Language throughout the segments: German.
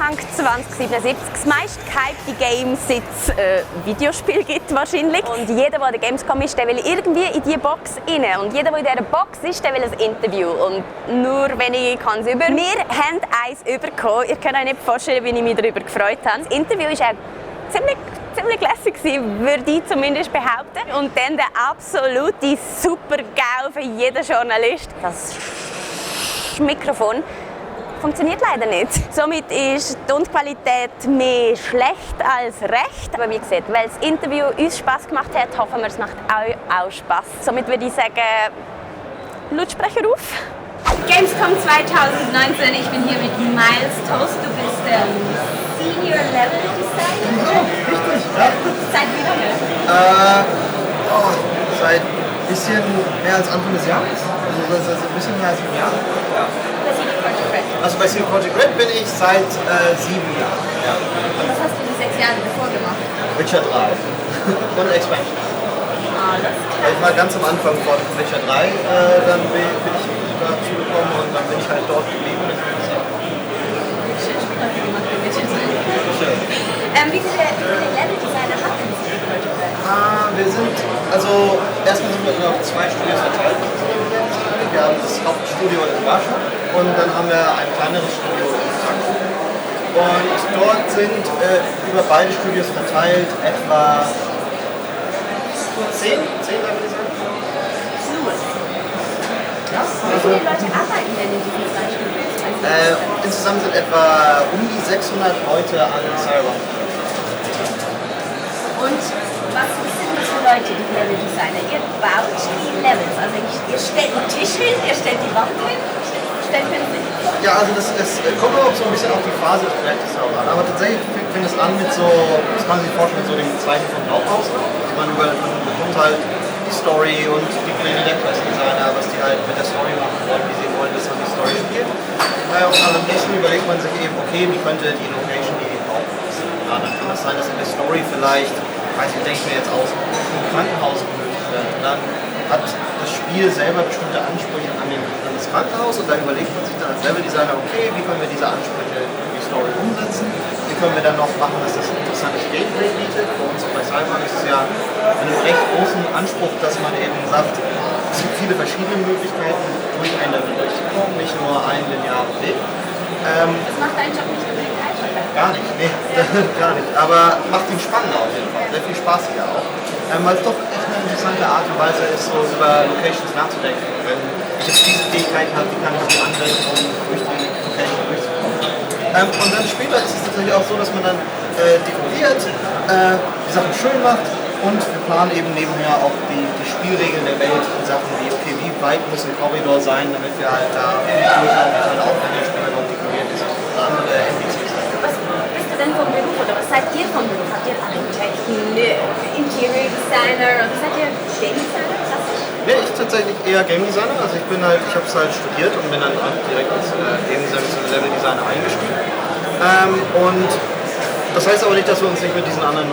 Cyberpunk 2077, das meist gehypte Game seit es Videospiel gibt wahrscheinlich. Und jeder, der an der Gamescom ist, der will irgendwie in diese Box rein. Und jeder, der in dieser Box ist, der will ein Interview. Und nur wenige kann es über. Wir haben eins bekommen. Ihr könnt euch nicht vorstellen, wie ich mich darüber gefreut habe. Das Interview ist auch ziemlich lässig gewesen, würde ich zumindest behaupten. Und dann der absolute Super-GAU für jeden Journalist. Das Mikrofon funktioniert leider nicht. Somit ist die Tonqualität mehr schlecht als recht. Aber wie gesagt, weil das Interview uns Spass gemacht hat, hoffen wir, es macht euch auch Spass. Somit würde ich sagen, Lautsprecher auf. Gamescom 2019, ich bin hier mit Miles Toast. Du bist Senior Level Designer. Oh, richtig, ja. Seit wie lange? Seit ein bisschen mehr als Anfang des Jahres. Also ein bisschen mehr als ein Jahr. Ja. Also bei CD Projekt Red bin ich seit 7 Jahren. Ja. Und was hast du die 6 Jahre davor gemacht? Witcher 3 und Expansion. Alles klar. Ich war ganz am Anfang von Witcher 3, dann bin ich dazu gekommen und dann bin ich halt dort geblieben. Schön Spiel hast du gemacht mit Witcher 3. Schön. Wie viele Level-Designer hat denn CD Projekt Red? Wir sind, also erstmal sind wir auf 2 Studios verteilt. Wir haben das Hauptstudio in Warschau und dann haben wir ein kleineres Studio in Frankfurt. Und dort sind über beide Studios verteilt etwa 10 Level-Designer. Ja, Wie viele Leute arbeiten denn in diesen 2 Studios? insgesamt sind etwa um die 600 Leute an Cyberpunk. Und was sind das für Leute, die Level-Designer? Ihr baut die Levels, also ihr stellt einen Tisch hin, ihr stellt die Wand hin, stellt mir das nicht vor. Ja, also das kommt auch so ein bisschen auf die Phase des Projektes drauf an, aber tatsächlich fängt es an mit so, das kann man sich vorstellen, mit so dem Zeichen von Blauphaus. Man bekommt halt die Story und die Pläne der Quest-Designer, was die halt mit der Story machen wollen, wie sie wollen, dass man die Story spielt. Und am nächsten überlegt man sich eben, okay, wie könnte die Location, die brauchen, aussehen. Ja, dann kann es sein, dass in der Story vielleicht, denke ich mir jetzt aus, ein Krankenhaus benötigt wird. Und dann hat das Spiel selber bestimmte Ansprüche an das Krankenhaus und dann überlegt man sich dann als Leveldesigner, okay, wie können wir diese Ansprüche in die Story umsetzen? Wie können wir dann noch machen, dass das ein interessantes Gameplay bietet? Für uns bei Cyberpunk ist es ja mit einem recht großen Anspruch, dass man eben sagt, es gibt viele verschiedene Möglichkeiten, durch ein Level durchzukommen, nicht nur einen linearen Weg. Das macht deinen Job nicht unbedingt einfacher. Gar nicht, nee, gar nicht. Aber macht ihn spannender auf jeden Fall, sehr viel spaßiger auch. Weil es doch echt eine interessante Art und Weise ist, so über Locations nachzudenken. Wenn ich jetzt diese Fähigkeit habe, wie kann ich die anwenden, um durch die Location durchzukommen. Und dann später ist es natürlich auch so, dass man dann dekoriert, die Sachen schön macht und wir planen eben nebenher auch die Spielregeln der Welt in Sachen wie, okay, wie weit muss ein Korridor sein, damit wir halt da durchlaufen können, auch wenn der Spieler dort dekoriert ist und andere NPCs. Was bist du denn vom Beruf oder was seid ihr vom Beruf? Habt ihr Architekten, Interior Designer oder seid ihr Game Designer? Nee, ich tatsächlich eher Game Designer. Also ich habe es halt studiert und bin dann direkt als Game Designer bzw. Level Designer eingestiegen. Und das heißt aber nicht, dass wir uns nicht mit diesen anderen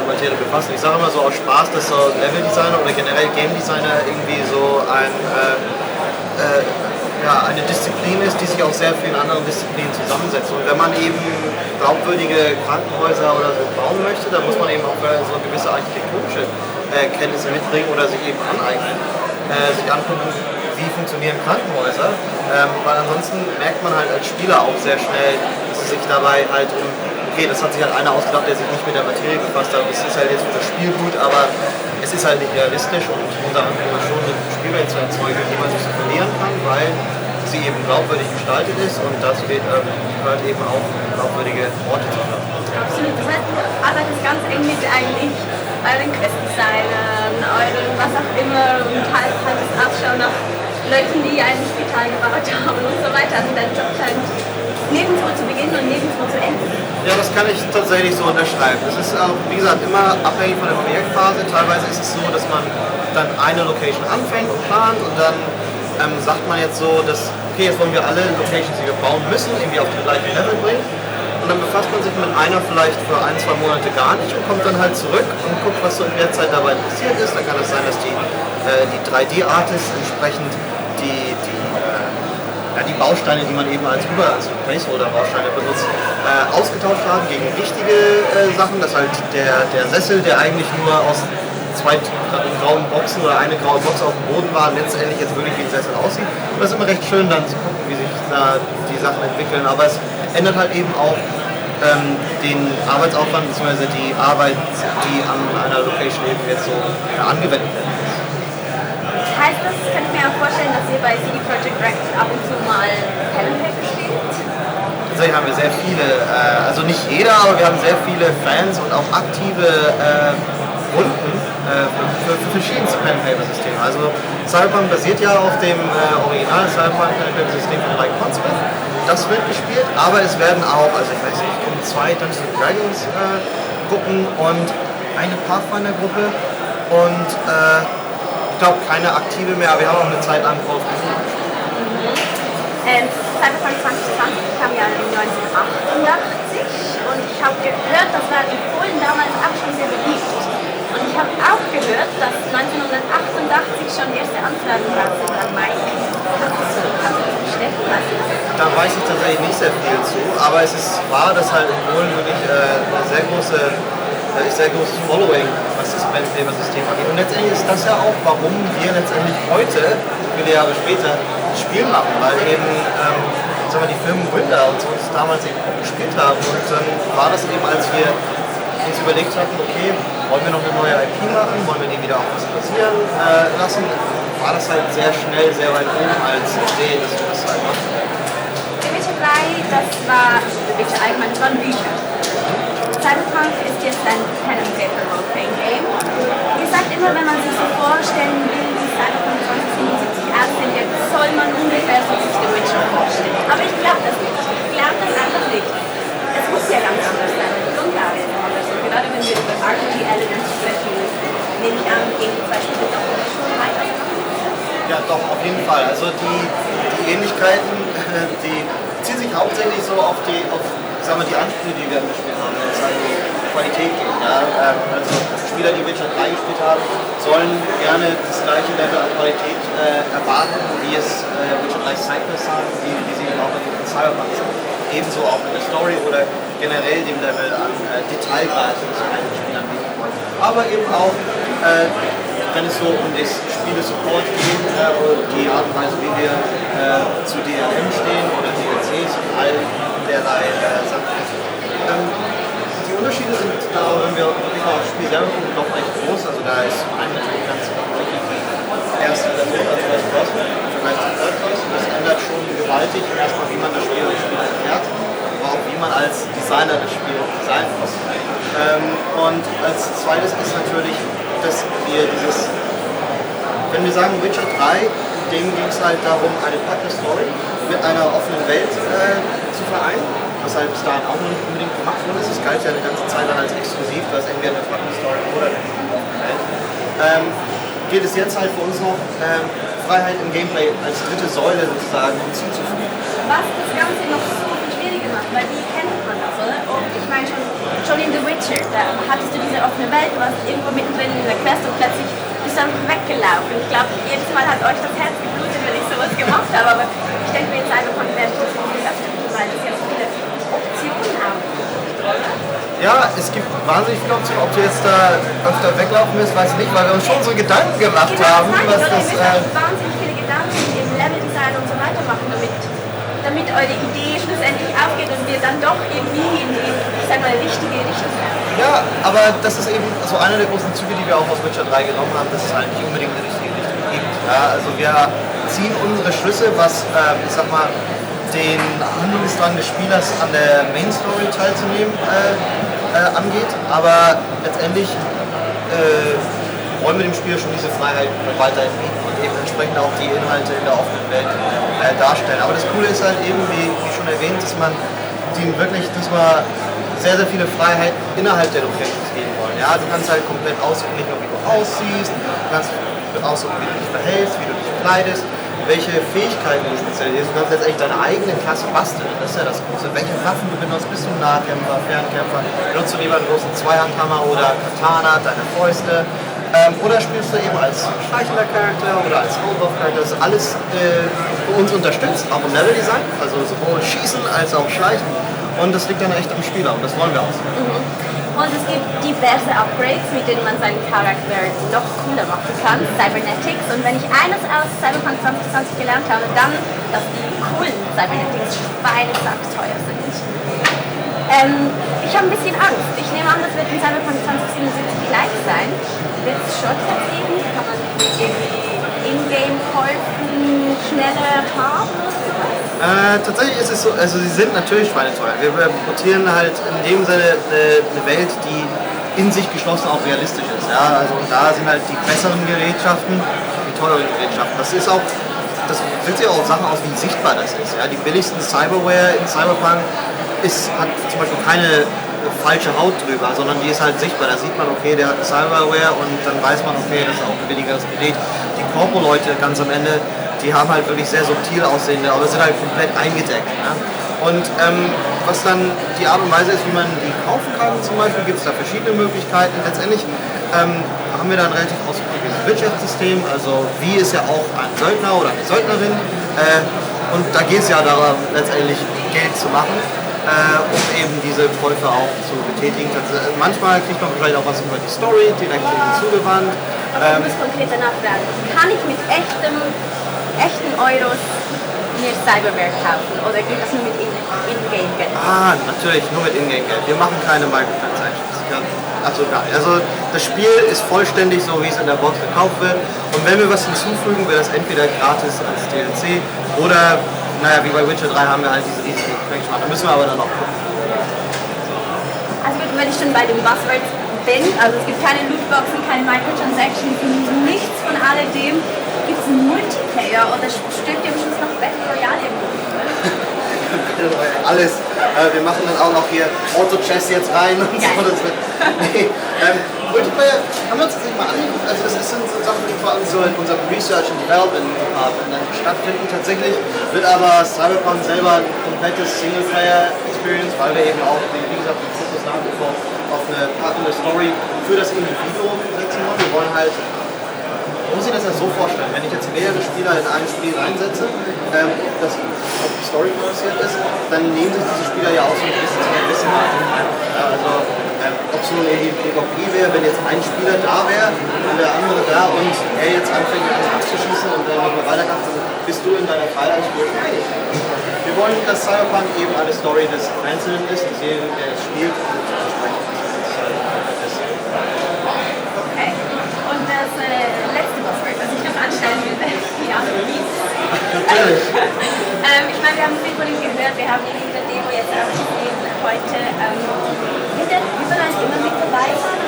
Materialien befassen. Ich sage immer so aus Spaß, dass so Level Designer oder generell Game Designer irgendwie so eine Disziplin ist, die sich aus sehr vielen anderen Disziplinen zusammensetzt. Und wenn man eben glaubwürdige Krankenhäuser oder so bauen möchte, dann muss man eben auch so gewisse architektonische Kenntnisse mitbringen oder sich eben aneignen, sich angucken, wie funktionieren Krankenhäuser, weil ansonsten merkt man halt als Spieler auch sehr schnell, dass es sich dabei halt okay, das hat sich halt einer ausgedacht, der sich nicht mit der Materie befasst hat, das ist halt jetzt für das Spiel gut, aber es ist halt nicht realistisch und unter anderem schon eine Spielwelt zu erzeugen, die man sich so verlieren kann, weil sie eben glaubwürdig gestaltet ist und dazu gehört eben auch glaubwürdige Orte zu haben. Absolut, das heißt, du arbeitest ganz eng mit eigentlich euren Quest-Designern, euren was auch immer und halt das Ausschau nach Leuten, die ein Spital gebaut haben und so weiter. Also dein Job scheint nirgendwo zu beginnen und nirgendwo zu enden. Ja, das kann ich tatsächlich so unterschreiben. Es ist auch, wie gesagt, immer abhängig von der Projektphase. Teilweise ist es so, dass man dann eine Location anfängt und plant und dann sagt man jetzt so, dass, okay, jetzt wollen wir alle Locations, die wir bauen müssen, irgendwie auf den gleichen Level bringen. Und dann befasst man sich mit einer vielleicht für 1-2 Monate gar nicht und kommt dann halt zurück und guckt, was so in der Zeit dabei passiert ist. Dann kann es sein, dass die 3D-Artists entsprechend die die Bausteine, die man eben als Placeholder-Bausteine benutzt, ausgetauscht haben gegen richtige Sachen, dass halt der Sessel, der eigentlich nur aus 2 grauen Boxen oder eine graue Box auf dem Boden war, letztendlich jetzt wirklich wie ein Sessel aussieht. Und das ist immer recht schön dann zu gucken, wie sich da die Sachen entwickeln, aber es ändert halt eben auch den Arbeitsaufwand bzw. die Arbeit, die an einer Location eben jetzt so angewendet wird. Heißt das, kann ich mir auch vorstellen, dass ihr bei CD Projekt Red ab und zu mal Pen and Paper spielt? Tatsächlich haben wir sehr viele, also nicht jeder, aber wir haben sehr viele Fans und auch aktive Runden für verschiedenste Pen-and-Paper-Systeme. Also Cyberpunk basiert ja auf dem Original Cyberpunk Pen-and-Paper-System von Mike Pondsmith. Das wird gespielt, aber es werden auch, also ich weiß nicht, 2 Dungeons & Dragons Gruppen und eine Pathfinder-Gruppe und ich glaube keine aktive mehr, aber wir haben auch eine Zeit lang drauf gesucht. Cyberpunk 2020 kam ja 1988 und ich habe gehört, das war in Polen damals auch schon sehr beliebt. Und ich habe auch gehört, dass 1988 schon erste Anfragen da sind an Mike. Kannst du das bestätigen? Da weiß ich tatsächlich nicht sehr viel zu, aber es ist wahr, dass halt in Polen wirklich ein sehr großes Following, was das Pen-and-Paper-System angeht. Und letztendlich ist das ja auch, warum wir letztendlich heute, viele Jahre später, ein Spiel machen, weil eben sagen wir, die Firmengründer und so das damals eben auch gespielt haben. Und dann war das eben, als wir uns überlegt hatten, okay, wollen wir noch eine neue IP machen, wollen wir die wieder auf was basieren lassen, war das halt sehr schnell, sehr weit oben als Idee, dass wir das halt machen. The Witcher 3, das war The Witcher allgemein, das waren Bücher. Cyberpunk ist jetzt ein Pen-and-Paper Role-Playing Game. Ihr sagt immer, wenn man sich so vorstellen will, wie Cyberpunk 2077 aussehen wird, soll man ungefähr so sich The Witcher vorstellen. Aber ich glaube das nicht. Ich glaube das einfach nicht. Es muss ja ganz anders sein. Die Grundlage ist anders. Und gerade wenn wir über RPG-Elements sprechen, nehme ich an, gehen die 2 Spiele doch schon weiter. Ja, doch, auf jeden Fall. Also die Ähnlichkeiten, die ziehen sich hauptsächlich so auf die Anspiele, die wir gespielt haben, wenn es halt um Qualität geht. Ja? Also Spieler, die Witcher 3 gespielt haben, sollen gerne das gleiche Level an Qualität erwarten, wie es Witcher 3 Cypress haben, wie sie eben auch in Cyberpunk sind. Ebenso auch in der Story oder generell dem Level an Detailgrad, das ein Spiel anbieten wollen. Aber eben auch, wenn es so um das Spiele-Support geht, die Art und Weise, wie wir zu DRM stehen oder DLCs und all derlei Sachen. Die Unterschiede sind da, wenn wir wirklich mal aufs Spiel selber gucken, doch recht groß. Also da ist ein natürlich ganz deutlich die erste Person als First Person im Vergleich zu Third Person. Das ändert schon gewaltig erstmal, wie man das Spiel erklärt, aber auch wie man als Designer das Spiel designen muss. Und als zweites ist natürlich, dass wir wenn wir sagen Witcher 3, dem ging es halt darum, eine packende Story mit einer offenen Welt zu vereinen, was halt bis dahin auch noch nicht unbedingt gemacht wurde. Es galt ja eine ganze Zeit lang als exklusiv, dass entweder eine packende Story oder eine offene Welt. Geht es jetzt halt für uns noch, Freiheit im Gameplay als dritte Säule sozusagen hinzuzufügen. Was das Ganze noch so viel schwieriger macht, weil wie kennt man das, oder? Und ich meine schon in The Witcher, da hattest du diese offene Welt, du warst irgendwo mittendrin in der Quest und plötzlich bist du einfach weggelaufen. Ich glaube, jedes Mal hat euch das Herz geblutet, wenn ich sowas gemacht habe, aber ich denke mir jetzt einfach, man werde das viel öfter tun, weil es ja so viele Optionen auch gibt, oder? Ja, es gibt wahnsinnig viele Optionen. Ob du jetzt da öfter weglaufen willst, weiß ich nicht, weil wir uns schon so Gedanken gemacht haben, was das. Ihr müsst wahnsinnig viele Gedanken im Leveldesign und so weiter machen, damit eure Idee schlussendlich aufgeht und wir dann doch irgendwie in die, ich sag mal, richtige Richtung werden. Ja, aber das ist eben so einer der großen Züge, die wir auch aus Witcher 3 genommen haben, dass es halt nicht unbedingt eine richtige Richtung gibt. Ja, also wir ziehen unsere Schlüsse, was, ich sag mal, den Handlungsdrang des Spielers an der Main Story teilzunehmen angeht, aber letztendlich wollen wir dem Spieler schon diese Freiheit weiterhin bieten und eben entsprechend auch die Inhalte in der offenen Welt darstellen. Aber das Coole ist halt eben, wie schon erwähnt, dass man denen wirklich diesmal sehr, sehr viele Freiheiten innerhalb der Locations geben wollen. Ja, du kannst halt komplett aussuchen, nicht nur wie du aussiehst, du kannst aussuchen, wie du dich verhältst, wie du dich kleidest, welche Fähigkeiten du spezialisierst. Du kannst letztendlich deine eigene Klasse basteln. Das ist ja das Große. Welche Waffen du benutzt, bist du Nahkämpfer, Fernkämpfer, benutzt du lieber einen großen Zweihandhammer oder Katana, deine Fäuste. Oder spielst du eben als schleichender Charakter oder als Overwolf-Charakter. Das ist alles für uns unterstützt, auch im Level-Design, also sowohl Schießen als auch Schleichen. Und das liegt dann echt am Spieler und das wollen wir auch. Und es gibt diverse Upgrades, mit denen man seinen Charakter noch cooler machen kann, Cybernetics. Und wenn ich eines aus Cyberpunk 2020 gelernt habe, dann, dass die coolen Cybernetics schweinesacksteuer sind. Ich habe ein bisschen Angst. Ich nehme an, das wird in Cyberpunk 2077 gleich sein. Wird es Shortcuts geben? Kann man irgendwie Ingame-Käufen schneller haben? Tatsächlich ist es so, also sie sind natürlich schweineteuer. Wir portieren halt in dem Sinne eine Welt, die in sich geschlossen auch realistisch ist. Ja? Also da sind halt die besseren Gerätschaften, die teureren Gerätschaften. Das ist auch, das wirkt sich auch Sachen aus, wie sichtbar das ist. Ja? Die billigsten Cyberware in Cyberpunk hat zum Beispiel keine falsche Haut drüber, sondern die ist halt sichtbar. Da sieht man, okay, der hat Cyberware und dann weiß man, okay, das ist auch ein billigeres Gerät. Die Corpo-Leute ganz am Ende, die haben halt wirklich sehr subtil aussehende, aber sind halt komplett eingedeckt. Ja? Und was dann die Art und Weise ist, wie man die kaufen kann, zum Beispiel, gibt es da verschiedene Möglichkeiten. Letztendlich haben wir da ein relativ ausgeprägtes Wirtschaftssystem, also wie ist ja auch ein Söldner oder eine Söldnerin. Und da geht es ja darum, letztendlich Geld zu machen. Um eben diese Käufe auch zu betätigen. Also, manchmal kriegt man vielleicht auch was über die Story direkt zugewandt. Aber ich muss konkreter nachfragen. Kann ich mit echten Euros mir Cyberware kaufen oder geht das nur mit In-Game-Geld? Natürlich, nur mit In-Game-Geld. Wir machen keine Microtransactions. Also gar nicht. Also das Spiel ist vollständig so, wie es in der Box gekauft wird. Und wenn wir was hinzufügen, wird das entweder gratis als DLC oder wie bei Witcher 3 haben wir halt diese riesigen Packs gemacht. Da müssen wir aber dann noch gucken. Also gut, wenn ich schon bei den Buzzwords bin, also es gibt keine Lootboxen, keine Microtransactions, nichts von alledem. Gibt es einen Multiplayer oder stirbt ihr am Schluss noch Battle Royale im Alles. Wir machen dann auch noch hier Auto-Chess jetzt rein und so. Das wird, Multiplayer haben wir uns das nicht mal angeguckt. Also das sind so Sachen, die vor allem so in unserem Research and Development Department dann stattfinden. Tatsächlich wird aber Cyberpunk selber ein komplettes Singleplayer-Experience, weil wir eben auch, wie gesagt, den Fokus nach wie vor auf eine partnernde Story für das Individuum setzen wollen. Wir wollen halt, man muss sich das ja so vorstellen, wenn ich jetzt mehrere Spieler in ein Spiel einsetze, das auf die Story fokussiert ist, dann nehmen sich diese Spieler ja auch so ein bisschen ob es nun irgendwie PvP wäre, wenn jetzt ein Spieler da wäre und der andere da und er jetzt anfängt abzuschießen und dann nicht mehr weiterkommt, dann bist du in deiner Freiheitsspur. Wir wollen, dass Cyberpunk eben eine Story des Einzelnen ist, des Serien, der es spielt und entsprechend ist. Okay. Und das letzte Buzzword, was ich noch anstellen will, Keanu Reeves. Ich meine, wir haben viel von ihm gehört, wir haben ihn in der Demo jetzt auch gesehen heute. Wird er überall immer mit dabei sein?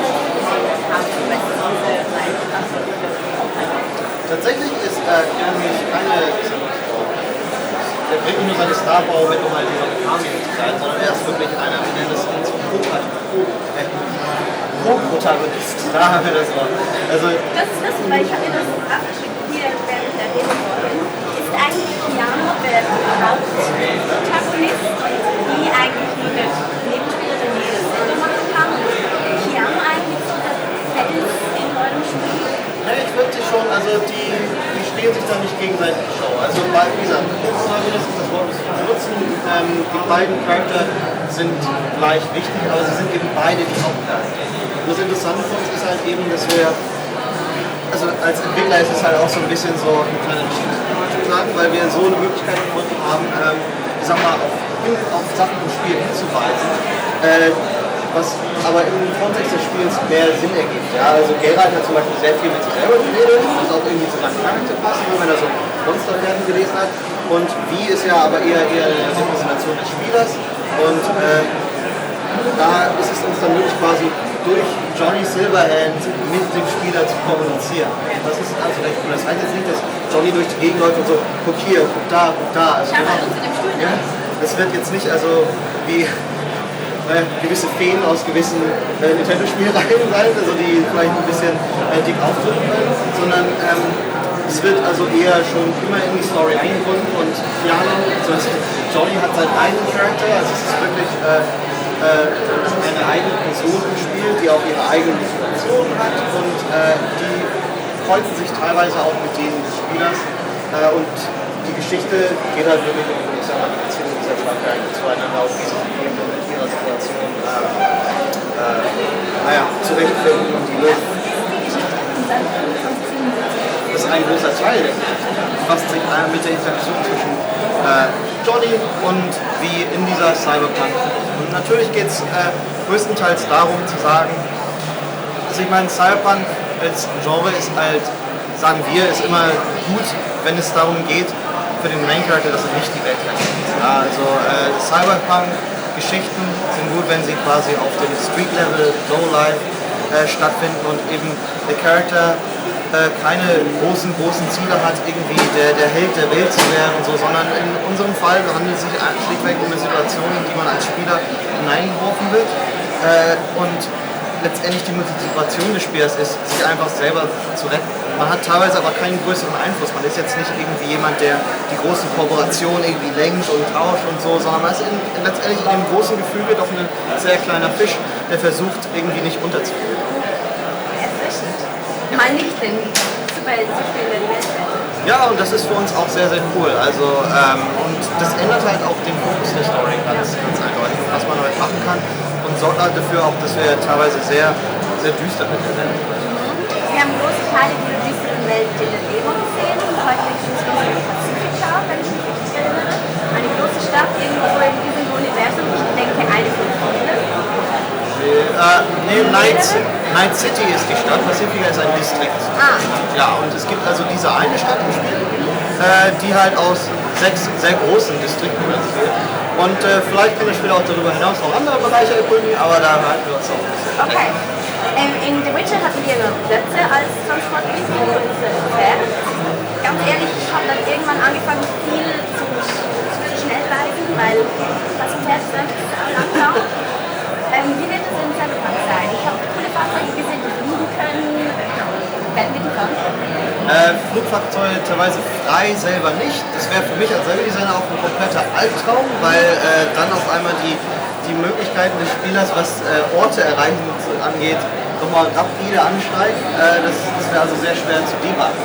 Tatsächlich ist Keanu Reeves keine, der bringt nur seine Star-Power mit, um halt dieser Army zu sein, sondern er ist wirklich einer, wir nennen das Co-Protagonist. Da haben wir das Wort. Also, das ist lustig, weil ich habe mir das abgeschickt hier während der Demo vorhin. Ist eigentlich Keanu der Hauptprotagonist, die eigentlich nur der Nebenspieler der Serie machen kann? Keanu eigentlich so der Fels in eurem Spiel? Ja, ich würde schon, also die spielen sich da nicht gegenseitig die Show. Also wie gesagt, Protagonist ist das Wort, das wir benutzen. Die beiden Charakter sind gleich wichtig, aber sie sind eben beide die Hauptcharakter. Das Interessante für uns ist halt eben, dass wir, also als Entwickler ist es halt auch so ein bisschen so ein kleiner Cheat, kann man schon sagen, weil wir so eine Möglichkeit gefunden haben, ich sag mal, auf Sachen im Spiel hinzuweisen, was aber im Kontext des Spiels mehr Sinn ergibt. Ja? Also Geralt hat zum Beispiel sehr viel mit sich selber geredet, was auch irgendwie zu seinem Charakter passt, wenn er so Monsterpferden gelesen hat. Und wie ist ja aber eher eine Repräsentation des Spielers. Und da ist es uns dann möglich, quasi durch Johnny Silverhand mit dem Spieler zu kommunizieren. Das ist also recht cool. Das heißt jetzt nicht, dass Johnny durch die Gegend läuft und so, guck hier, guck da, guck da. Also das wird jetzt nicht also wie gewisse Feen aus gewissen Nintendo-Spielreihen sein, also die vielleicht ein bisschen dick aufdrücken können, sondern es wird also eher schon immer in die Story eingebunden und Keanu, also Johnny hat seinen eigenen Charakter, also es ist wirklich eine eigene Person spielt, die auch ihre eigene Motivation hat und die kreuzen sich teilweise auch mit denen des Spielers und die Geschichte geht halt wirklich um, ich sag mal, die Beziehung dieser Schwankheiten zueinander, auch wie sie mit ihrer Situation zurechtfinden und die lösen. Das ist ein großer Teil der Geschichte. Befasst sich mit der Interaktion zwischen Johnny und wie in dieser Cyberpunk. Und natürlich geht es größtenteils darum zu sagen, also ich meine, Cyberpunk als Genre ist halt, sagen wir, ist immer gut, wenn es darum geht, für den Main Character, dass er nicht die Welt rettet. Ja, also Cyberpunk-Geschichten sind gut, wenn sie quasi auf dem Street-Level, Low-Life stattfinden und eben der Charakter keine großen Ziele hat, irgendwie der Held der Welt zu werden und so, sondern in unserem Fall handelt es sich schlichtweg um eine Situation, in die man als Spieler hineingeworfen wird und letztendlich die Motivation des Spielers ist, sich einfach selber zu retten. Man hat teilweise aber keinen größeren Einfluss. Man ist jetzt nicht irgendwie jemand, der die großen Kooperationen irgendwie lenkt und tauscht und so, sondern man ist letztendlich in dem großen Gefüge doch ein sehr kleiner Fisch, der versucht, irgendwie nicht unterzugehen. Erfrischend. Mal nicht den Superhelden zu spielen, der die Welt rettet. Ja, und das ist für uns auch sehr, sehr cool. Also, und das ändert halt auch den Fokus der Story ganz eindeutig, was man halt machen kann. Und sorgt halt dafür auch, dass wir teilweise sehr, sehr düster mit der Welt sind. Wir haben große Teile dieser düsteren Welt in der Demo gesehen und heute liegt uns in der Pazifikschau, wenn ich mich richtig erinnere. Eine große Stadt irgendwo in diesem Universum, ich denke eine von vielen. Night City ist die Stadt, Pacifica ist ein Distrikt. Ja, und es gibt also diese eine Stadt im Spiel, die halt aus 6 sehr großen Distrikten besteht. Und vielleicht können wir später auch darüber hinaus noch andere Bereiche erkunden, aber da halten wir uns auch ein bisschen. Okay. In The Witcher hatten wir noch Plötze als Transportmittel und Pferd. Ganz ehrlich, ich habe dann irgendwann angefangen, viel zu schnell reisen, weil das Pferd ist einfach langsam. Wie wird es in Cyberpunk sein? Ich habe coole Fahrzeuge gesehen, die fliegen können. Werden wir die fahren? Flugfahrzeuge teilweise frei selber nicht. Das wäre für mich als Leveldesigner auch ein kompletter Albtraum, weil dann auf einmal die Möglichkeiten des Spielers, was Orte erreichen angeht, nochmal rapide ansteigen. Das wäre also sehr schwer zu debuggen.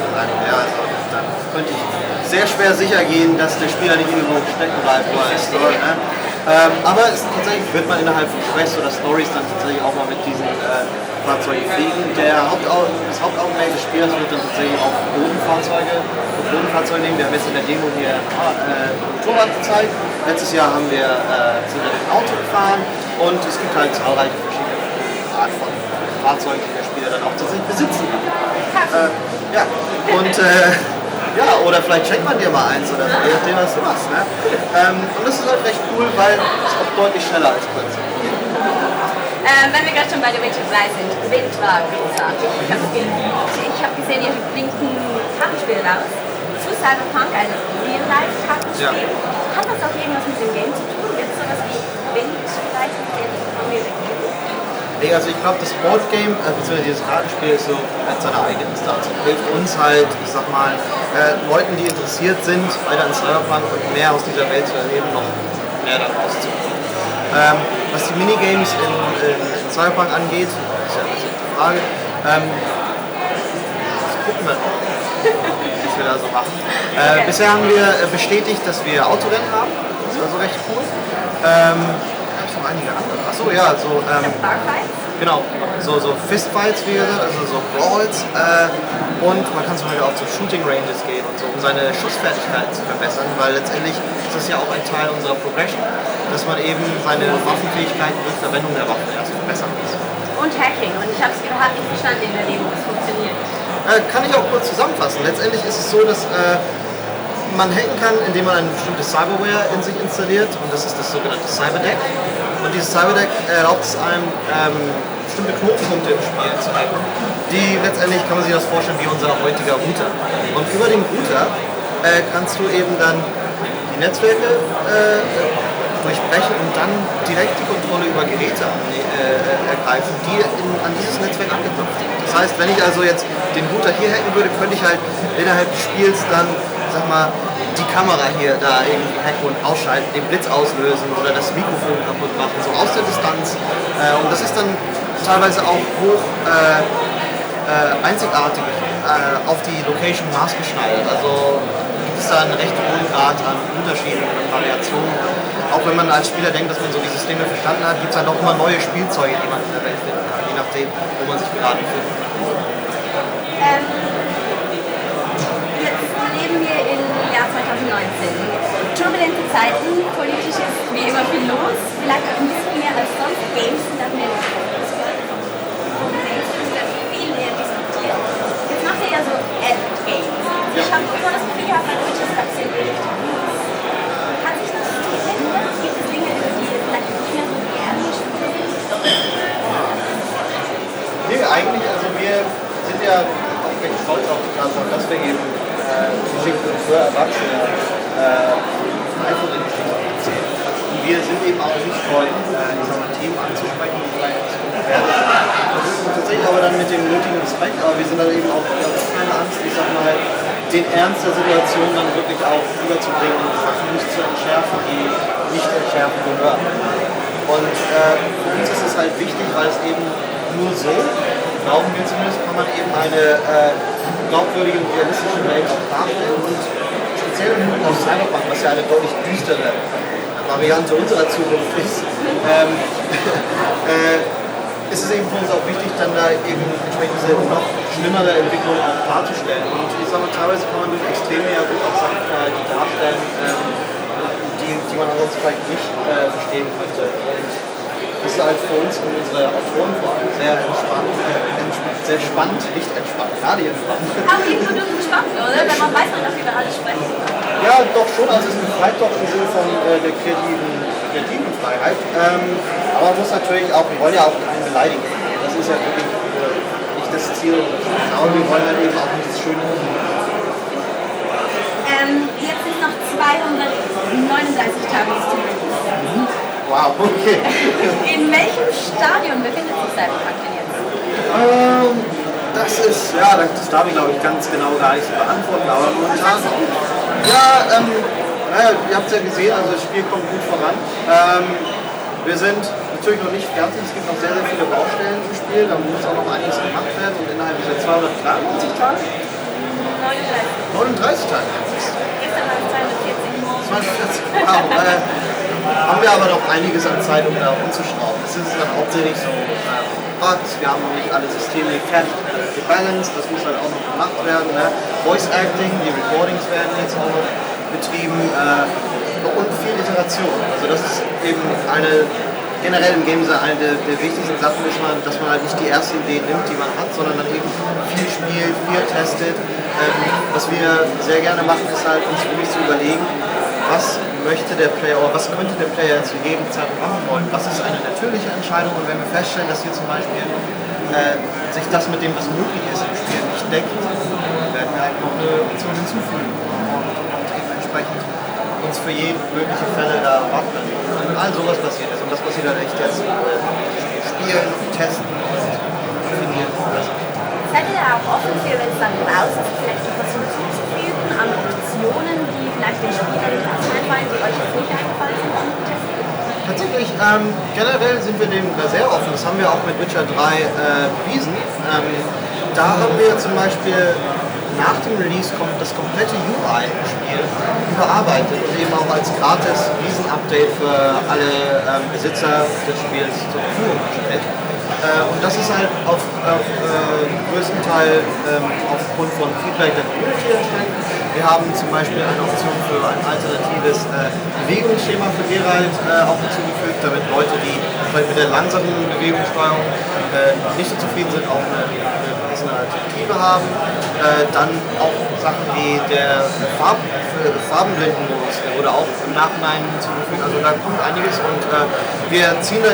Ja, also, dann könnte ich sehr schwer sicher gehen, dass der Spieler nicht irgendwo stecken bleibt, wo er ist. Aber tatsächlich wird man innerhalb von Quests oder Stories dann tatsächlich auch mal mit diesen Fahrzeugen fliegen. Das Hauptaugenmerk des Spielers wird dann tatsächlich auf Bodenfahrzeuge nehmen. Wir haben jetzt in der Demo hier Motorrad gezeigt. Letztes Jahr sind wir mit dem Auto gefahren und es gibt halt zahlreiche verschiedene Arten von Fahrzeugen, die der Spieler dann auch tatsächlich besitzen kann. Oder vielleicht schenkt man dir mal eins oder je nachdem, was du machst. Ne? Und das ist halt recht cool, weil es auch deutlich schneller als plötzlich. Wenn wir gerade schon bei The Witcher 3 sind, Wind war großartig. Ich habe gesehen, ihr bringt ein Kartenspiel raus zu Cyberpunk, ein Real-Life-Kartenspiel. Ja. Hat das auch irgendwas mit dem Game zu tun? Gibt es sowas wie Wind vielleicht mit dem Real Game? Nee, also ich glaube, das Boardgame, beziehungsweise dieses Kartenspiel ist so als seine eigene Instanz und hilft uns halt, ich sag mal, Leuten, die interessiert sind, weiter in Cyberpunk und mehr aus dieser Welt zu erleben, noch mehr daraus zu holen. Was die Minigames in Cyberpunk angeht, ist ja die Frage, das gucken wir noch, was wir da so machen. Bisher haben wir bestätigt, dass wir Autorennen haben, das ist also recht cool. Noch einige andere. Achso, ja, so. Genau, so Fistfights, wie gesagt, also so Brawls. Und man kann zum Beispiel auch zu Shooting Ranges gehen und so, um seine Schussfertigkeiten zu verbessern, weil letztendlich ist das ja auch ein Teil unserer Progression, dass man eben seine Waffenfähigkeiten durch Verwendung der Waffen erst verbessern muss. Und Hacking, und ich habe es gerade nicht verstanden in der Demo, wie es funktioniert. Kann ich auch kurz zusammenfassen. Letztendlich ist es so, dass man hacken kann, indem man ein bestimmtes Cyberware in sich installiert, und das ist das sogenannte Cyberdeck. Und dieses Cyberdeck erlaubt es einem, bestimmte Knotenpunkte im Spiel zu hacken, die letztendlich, kann man sich das vorstellen, wie unser heutiger Router. Und über den Router kannst du eben dann die Netzwerke durchbrechen und dann direkt die Kontrolle über Geräte ergreifen, die an dieses Netzwerk angeknüpft sind. Das heißt, wenn ich also jetzt den Router hier hacken würde, könnte ich halt innerhalb des Spiels dann, sag mal, die Kamera hier da irgendwie hacken und ausschalten, den Blitz auslösen oder das Mikrofon kaputt machen, so aus der Distanz. Und das ist dann teilweise auch hoch einzigartig auf die Location maßgeschneidert. Also gibt es da einen recht hohen Grad an Unterschieden und Variationen. Auch wenn man als Spieler denkt, dass man so die Systeme verstanden hat, gibt es dann doch immer neue Spielzeuge, die man in der Welt finden kann, je nachdem, wo man sich gerade befindet. Jetzt leben wir im Jahr 2019. Turbulente Zeiten, politisch ist wie immer viel los, vielleicht auch ein bisschen mehr als sonst. Games sind auch mehr viel mehr diskutiert. Jetzt macht ihr ja so Ad-Games. Ich habe immer das Gefühl gehabt, bei Twitch ist das sehr wichtig. Hat sich das geändert? Gibt es Dinge, die ihr vielleicht nicht mehr so gerne spielt? Nee, eigentlich, also wir sind ja auch recht stolz auf die Tatsache, dass wir eben Geschichten für Erwachsene einfach in die Geschichte erzählen. Und wir sind eben auch nicht scheu, Themen anzusprechen, die vielleicht nicht so gefährlich sind. Und tatsächlich aber dann mit dem nötigen Respekt, aber wir sind dann eben auch keine Angst, ich sag mal, den Ernst der Situation dann wirklich auch rüberzubringen und Sachen nicht zu entschärfen, die nicht entschärfen gehören. Und für uns ist es halt wichtig, weil es eben nur so, glauben wir zumindest, kann man eben eine glaubwürdige und realistische Welt auch darstellen. Und speziell im Hinblick auf Cyberpunk, was ja eine deutlich düstere Variante unserer Zukunft ist, ist es eben für uns auch wichtig, dann da eben entsprechend diese noch schlimmere Entwicklung auch darzustellen. Und ich sage mal, teilweise kann man durch Extreme ja gut auch Sachen darstellen, die man ansonsten vielleicht nicht verstehen könnte. Und das ist halt für uns und unsere Autoren vor allem sehr entspannt, sehr spannend, nicht entspannt, gerade entspannt. Aber irgendwo durch entspannt, oder? Wenn man weiß, dass wir über alles sprechen. Ja, doch schon, also es befreit doch im Sinne von der kreativen Freiheit. Aber man muss natürlich auch, wir wollen ja auch keinen beleidigen. Das ist ja wirklich nicht das Ziel. Aber wir wollen halt eben auch nicht das Schöne. Jetzt sind noch 239 Tage bis zum Release. Wow, okay. In welchem Stadion befindet sich Cyberpunk denn jetzt? Das darf ich glaube ich ganz genau gar nicht so beantworten, aber momentan. Ja, ihr habt es ja gesehen, also das Spiel kommt gut voran. Wir sind natürlich noch nicht fertig, es gibt noch sehr, sehr viele Baustellen im Spiel, da muss auch noch einiges gemacht werden und innerhalb dieser 293 Tage? 39 Tage. Gestern waren es 240. 240, wow. Haben wir aber noch einiges an Zeit, um da umzuschrauben. Es ist dann hauptsächlich so Bugs, wir haben noch nicht alle Systeme fertig gebalanced, das muss halt auch noch gemacht werden. Ne? Voice Acting, die Recordings werden jetzt auch noch betrieben und viel Iteration. Also das ist eben generell im Game eine der wichtigsten Sachen, ist dass man halt nicht die erste Idee nimmt, die man hat, sondern dann eben viel spielt, viel testet. Was wir sehr gerne machen, ist halt uns wirklich zu überlegen, was möchte der Player oder was könnte der Player zu jedem Zeitpunkt machen wollen. Was ist eine natürliche Entscheidung und wenn wir feststellen, dass hier zum Beispiel sich das mit dem, was möglich ist im Spiel, nicht deckt, dann werden wir halt noch eine Option hinzufügen und eben entsprechend uns für jede mögliche Fälle da wappnen. Und all sowas passiert ist und das passiert halt echt jetzt spielen, testen und definieren. Seid ihr da auch offen für, wenn es dann raus ist, vielleicht noch was hinzuzufügen an Optionen, die vielleicht den Spielern einfallen, die euch jetzt nicht eingefallen sind, um zu testen? Tatsächlich, generell sind wir dem sehr offen. Das haben wir auch mit Witcher 3 bewiesen. Da haben wir zum Beispiel nach dem Release das komplette UI im Spiel überarbeitet und eben auch als gratis Riesen-Update für alle Besitzer des Spiels zur Verfügung gestellt. Und das ist halt auf größten Teil aufgrund von Feedback der Community entstanden. Wir haben zum Beispiel eine Option für ein alternatives Bewegungsschema für Geralt auch hinzugefügt, damit Leute, die vielleicht mit der langsamen Bewegungssteuerung nicht so zufrieden sind, auch eine passende Alternative haben. Dann auch Sachen wie der Farbenblendenmodus, der wurde auch im Nachhinein hinzugefügt. Also da kommt einiges und wir ziehen da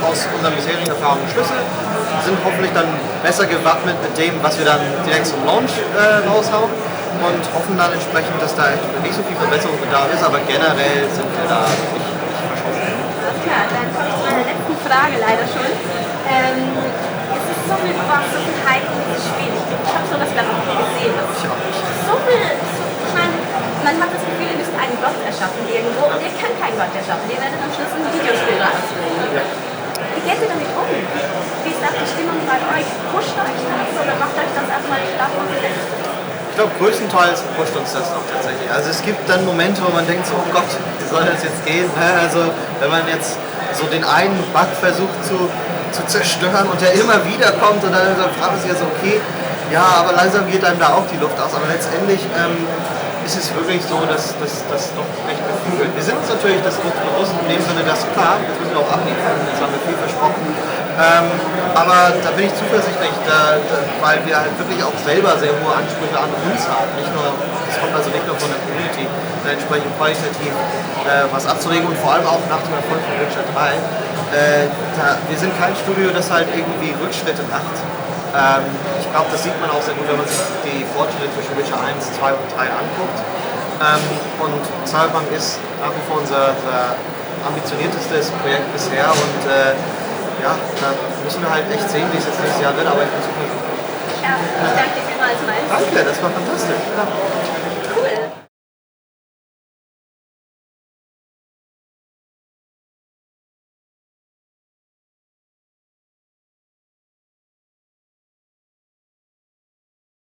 aus unseren bisherigen Erfahrungen Schlüsse, sind hoffentlich dann besser gewappnet mit dem, was wir dann direkt zum Launch raushauen und hoffen dann entsprechend, dass da nicht so viel Verbesserungsbedarf ist, aber generell sind wir da nicht verschossen. Alles klar, dann komme ich zu meiner letzten Frage leider schon. Es ist so viel Spaß, so viel Hype in dieses Spiel. Ich habe sowas gar noch nie gesehen. So viel, ich meine, man hat das Gefühl, Gott erschaffen irgendwo und ihr könnt keinen Gott erschaffen. Ihr werdet am Schluss ein Videospiel rausbringen. Ja. Wie geht ihr damit um? Wie ist auch die Stimmung bei euch? Pusht euch das oder macht euch das erstmal schlafen und gerecht? Ich glaube, größtenteils pusht uns das auch tatsächlich. Also es gibt dann Momente, wo man denkt so, oh Gott, wie soll das jetzt gehen? Also wenn man jetzt so den einen Bug versucht zu zerstören und der immer wieder kommt und dann fragt man sich ja so, okay, ja, aber langsam geht einem da auch die Luft aus. Aber letztendlich ist es wirklich so, dass das doch recht beflügelt. Wir sind uns natürlich das bewusst in dem Sinne, dass klar, jetzt müssen wir auch abliefern, jetzt haben wir viel versprochen. Aber da bin ich zuversichtlich, weil wir halt wirklich auch selber sehr hohe Ansprüche an uns haben. Das kommt also nicht nur von der Community, da entsprechend qualitativ was abzulegen und vor allem auch nach dem Erfolg von Witcher 3. Wir sind kein Studio, das halt irgendwie Rückschritte macht. Ich glaube, das sieht man auch sehr gut, wenn man sich die Fortschritte zwischen Witcher 1, 2 und 3 anguckt. Und Cyberpunk ist nach wie vor unser ambitioniertestes Projekt bisher und ja, da müssen wir halt echt sehen, wie es jetzt nächstes Jahr wird, aber ich bin super. Ja, ich danke dir vielmals, Miles. Danke, das war fantastisch. Ja.